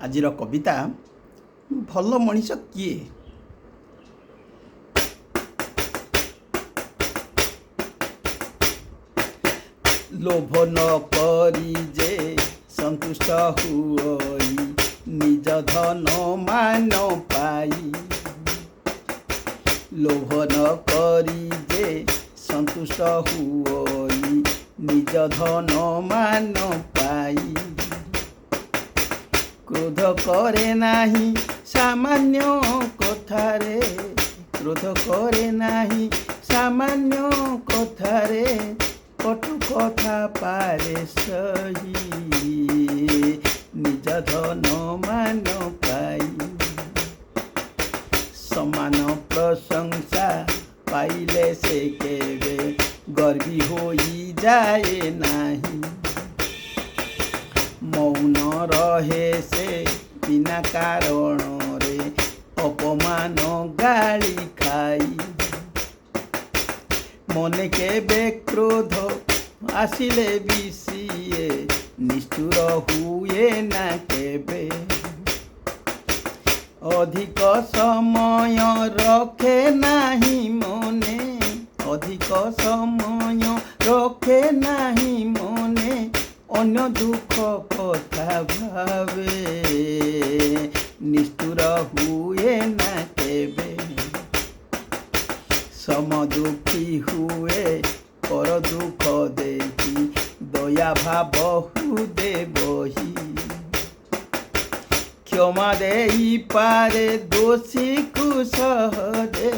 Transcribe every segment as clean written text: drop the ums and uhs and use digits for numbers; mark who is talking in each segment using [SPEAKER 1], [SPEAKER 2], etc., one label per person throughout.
[SPEAKER 1] ଆଜିର କବିତା ଭଲ ମଣିଷ କିଏ? ଲୋଭ ନ କରି ଯେ ସନ୍ତୁଷ୍ଟ ହୁଅଇ ନିଜ ଧନ ମାନ ପାଇ। ଲୋଭ ନ କରି ଯେ ସନ୍ତୁଷ୍ଟ ହୁଅଇ ନିଜ ଧନ ମାନ ପାଇ। କ୍ରୋଧ କରେ ନାହିଁ ସାମାନ୍ୟ କଥାରେ, କ୍ରୋଧ କରେ ନାହିଁ ସାମାନ୍ୟ କଥାରେ, କଟୁ କଥା ପାରେ ସହି ନିଜ ଧନ ମାନ ପାଇ। ସମାନ ପ୍ରଶଂସା ପାଇଲେ ସେ କେବେ ଗର୍ବୀ ହୋଇଯାଏ ନାହିଁ। ମୌନ ରହେ ସେ ବିନା କାରଣରେ ଅପମାନ ଗାଳି ଖାଇ। ମନେ କେବେ କ୍ରୋଧ ଆସିଲେ ବି ସିଏ ନିଷ୍ଠୁର ହୁଏ ନା କେବେ। ଅଧିକ ସମୟ ରଖେ ନାହିଁ ମନେ, ଅଧିକ ସମୟ ରଖେ ନାହିଁ ମନେ, ଅନ୍ୟ ଦୁଃଖ କଥା ଭାବେ ନିଷ୍ଠୁର ହୁଏ ନା କେବେ। ସମଦୁଃଖୀ ହୁଏ ପର ଦୁଃଖ ଦେଖି, ଦୟା ଭାବ ହୃଦେ ବହି। କ୍ଷମା ଦେଇପାରେ ଦୋଷୀକୁ ସହଜେ,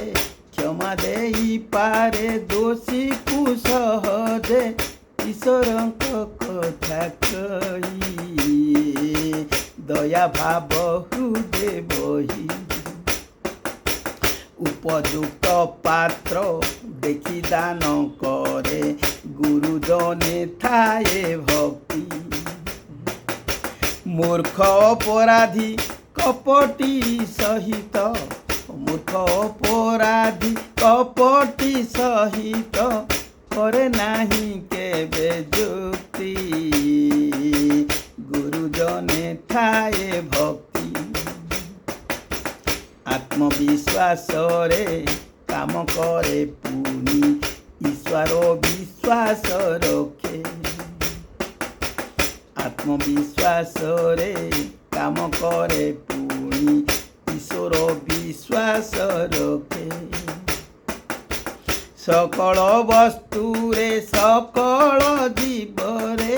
[SPEAKER 1] କ୍ଷମା ଦେଇପାରେ ଦୋଷୀକୁ ସହଜେ, ଈଶ୍ୱରଙ୍କ କଥା କହି ଦୟା ଭାବ ହୃଦେ ବହି। ଉପଯୁକ୍ତ ପାତ୍ର ଦେଖି ଦାନ କରେ, ଗୁରୁଜନେ ଥାଏ ଭକ୍ତି। ମୂର୍ଖ ଅପରାଧୀ କପଟି ସହିତ, ମୂର୍ଖ ଅପରାଧୀ କପଟି ସହିତ, କରେ ନାହିଁ କେବେ ଯୁକ୍ତି, ଗୁରୁଜନେ ଥାଏ ଭକ୍ତି। ଆତ୍ମବିଶ୍ୱାସରେ କାମ କରେ ପୁଣି ଈଶ୍ୱର ବିଶ୍ୱାସ ରଖେ। ଆତ୍ମବିଶ୍ୱାସରେ କାମ କରେ ପୁଣି ଈଶ୍ୱର ବିଶ୍ୱାସ ରଖେ। ସକଳ ବସ୍ତୁରେ ସକଳ ଜୀବରେ,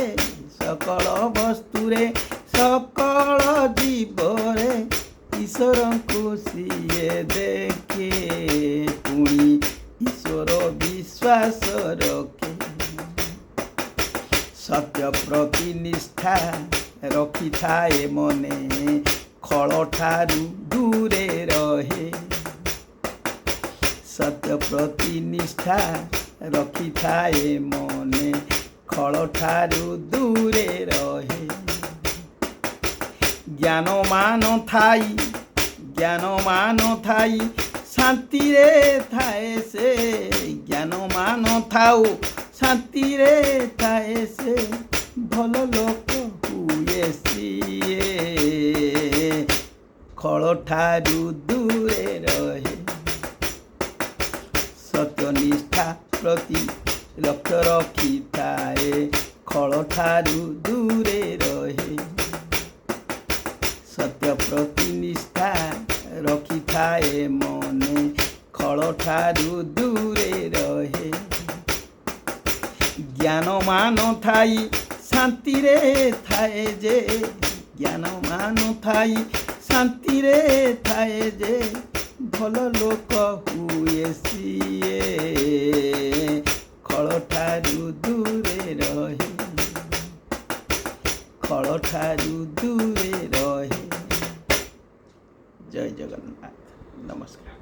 [SPEAKER 1] ସକଳ ବସ୍ତୁରେ ସକଳ ଜୀବରେ, ଈଶ୍ୱରଙ୍କୁ ସିଏ ଦେଖେ ପୁଣି ଈଶ୍ୱର ବିଶ୍ୱାସ ରଖେ। ସତ୍ୟ ପ୍ରତି ନିଷ୍ଠା ରଖିଥାଏ ମନେ, ଖଳ ଠାରୁ ଦୂରେ ରହେ। ସତ୍ୟ ପ୍ରତି ନିଷ୍ଠା ରଖିଥାଏ ମନେ, ଖଳ ଠାରୁ ଦୂରେ ରହେ। ଜ୍ଞାନ ମାନ ଥାଇ, ଜ୍ଞାନ ମାନ ଥାଇ ଶାନ୍ତିରେ ଥାଏ ସେ, ଜ୍ଞାନ ମାନ ଥାଉ ଶାନ୍ତିରେ ଥାଏ ସେ, ଭଲ ଲୋକ ହୁଏ ସିଏ ଖଳ ଠାରୁ ଦୂରେ ରହେ। ସତ୍ୟନିଷ୍ଠା ପ୍ରତି ଲକ୍ଷ୍ୟ ରଖିଥାଏ, ଖଳ ଠାରୁ ଦୂରେ ରହେ। ସତ୍ୟ ପ୍ରତି ନିଷ୍ଠା ରଖିଥାଏ ମନେ, ଖଳ ଠାରୁ ଦୂରେ ରହେ। ଜ୍ଞାନ ମାନ ଥାଇ ଶାନ୍ତିରେ ଥାଏ ଯେ, ଜ୍ଞାନ ମାନ ଥାଇ ଶାନ୍ତିରେ ଥାଏ ଯେ, ଭଲ ଲୋକ ହୁଏ ସିଏ ଖଳ ଠାରୁ ଦୂରେ ରହେ, ଖଳ ଠାରୁ ଦୂରେ ରହେ। ଜୟ ଜଗନ୍ନାଥ, ନମସ୍କାର।